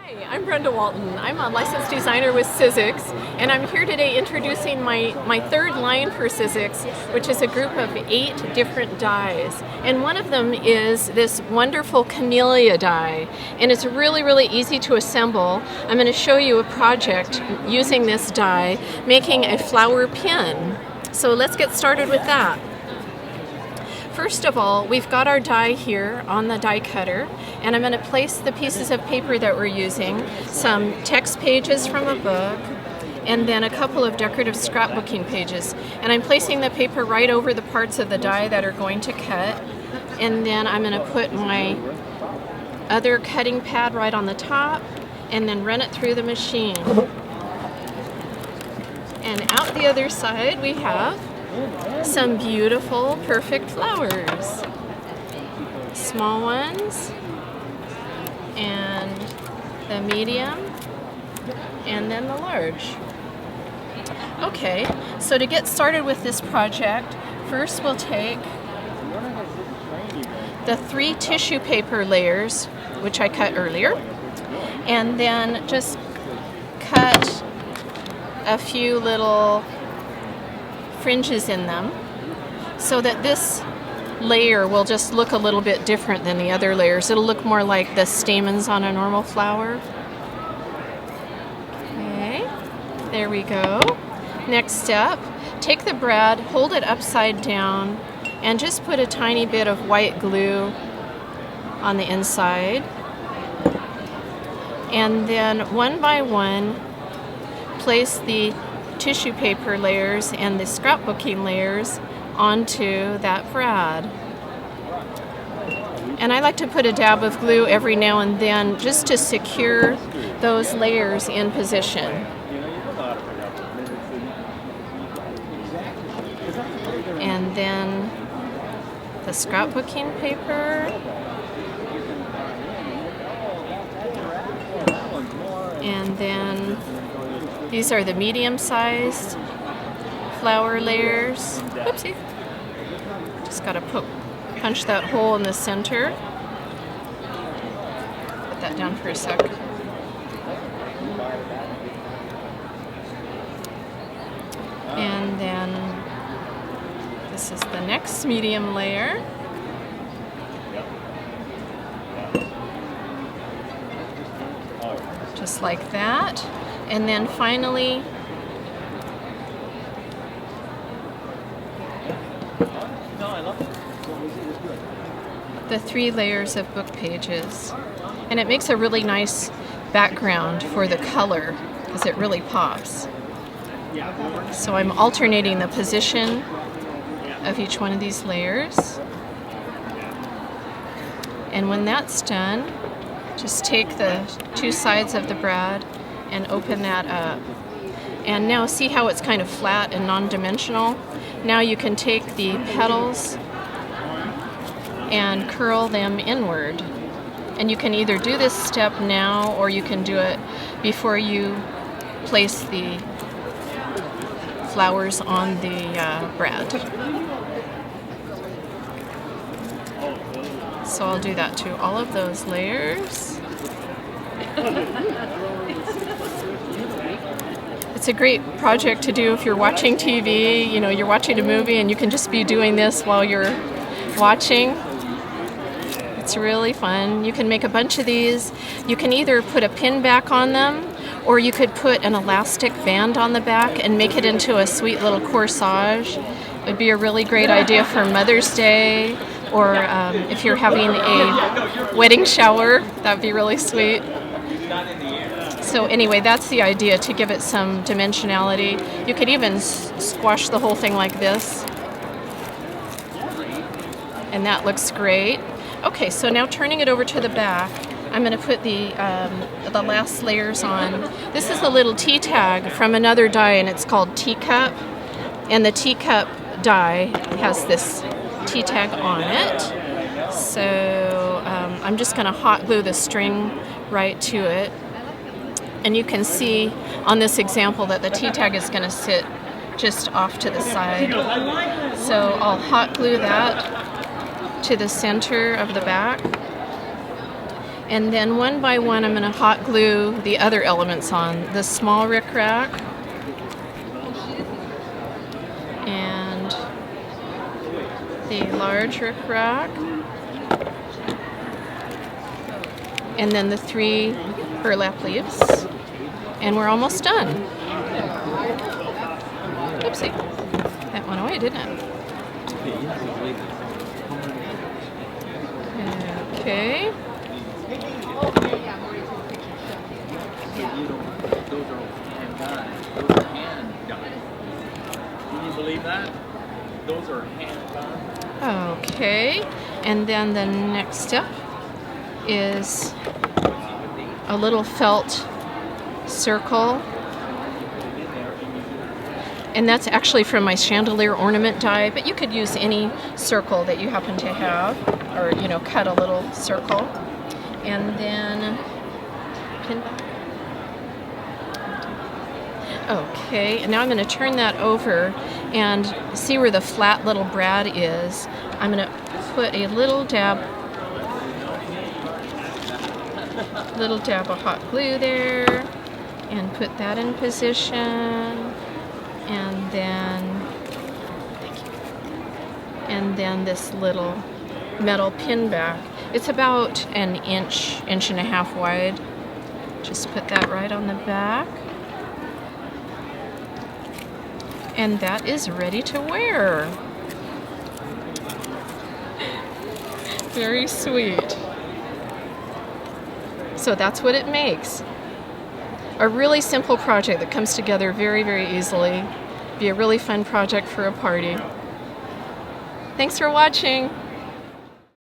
Hi, I'm Brenda Walton. I'm a licensed designer with Sizzix, and I'm here today introducing my third line for Sizzix, which is a group of 8 different dies. And one of them is this wonderful camellia die, and it's really easy to assemble. I'm going to show you a project using this die, making a flower pin. So let's get started with that. First of all, we've got our die here on the die cutter, and I'm going to place the pieces of paper that we're using, some text pages from a book, and then a couple of decorative scrapbooking pages. And I'm placing the paper right over the parts of the die that are going to cut, and then I'm going to put my other cutting pad right on the top, and then run it through the machine. And out the other side we have some beautiful, perfect flowers. Small ones, and the medium, and then the large. Okay, so to get started with this project, first we'll take the 3 tissue paper layers, which I cut earlier, and then just cut a few little fringes in them so that this layer will just look a little bit different than the other layers. It'll look more like the stamens on a normal flower. Okay, there we go. Next step, take the brad, hold it upside down, and just put a tiny bit of white glue on the inside. And then one by one, place the tissue paper layers and the scrapbooking layers onto that brad. And I like to put a dab of glue every now and then just to secure those layers in position. And then the scrapbooking paper. And then these are the medium-sized flower layers. Whoopsie. Just got to punch that hole in the center. Put that down for a sec. And then this is the next medium layer. Just like that. And then finally, the 3 layers of book pages. And it makes a really nice background for the color because it really pops. So I'm alternating the position of each one of these layers. And when that's done, just take the 2 sides of the brad and open that up. And now see how it's kind of flat and non-dimensional? Now you can take the petals and curl them inward. And you can either do this step now or you can do it before you place the flowers on the brad. So I'll do that to all of those layers. It's a great project to do if you're watching TV, you know, you're watching a movie and you can just be doing this while you're watching. It's really fun. You can make a bunch of these. You can either put a pin back on them, or you could put an elastic band on the back and make it into a sweet little corsage. It would be a really great idea for Mother's Day, or if you're having a wedding shower, that'd be really sweet. So anyway, that's the idea, to give it some dimensionality. You could even squash the whole thing like this. And that looks great. Okay, so now turning it over to the back, I'm going to put the last layers on. This is a little tea tag from another die, and it's called Teacup. And the teacup die has this tea tag on it. So I'm just going to hot glue the string right to it. And you can see on this example that the tea tag is going to sit just off to the side. So I'll hot glue that to the center of the back. And then one by one, I'm going to hot glue the other elements on. The small rickrack and the large rickrack, and then the 3 burlap leaves. And we're almost done. Oopsie. That went away, didn't it? Okay. Can you believe that? Those are hand done. Okay. And then the next step is a little felt circle. And that's actually from my chandelier ornament die, but you could use any circle that you happen to have, or, you know, cut a little circle. And then pin back. Okay, and now I'm going to turn that over and see where the flat little brad is. I'm going to put a little dab of hot glue there and put that in position. And then this little metal pin back. It's about an inch and a half wide. Just put that right on the back. And that is ready to wear. Very sweet. So that's what it makes. A really simple project that comes together very, very easily. Be a really fun project for a party. Thanks for watching.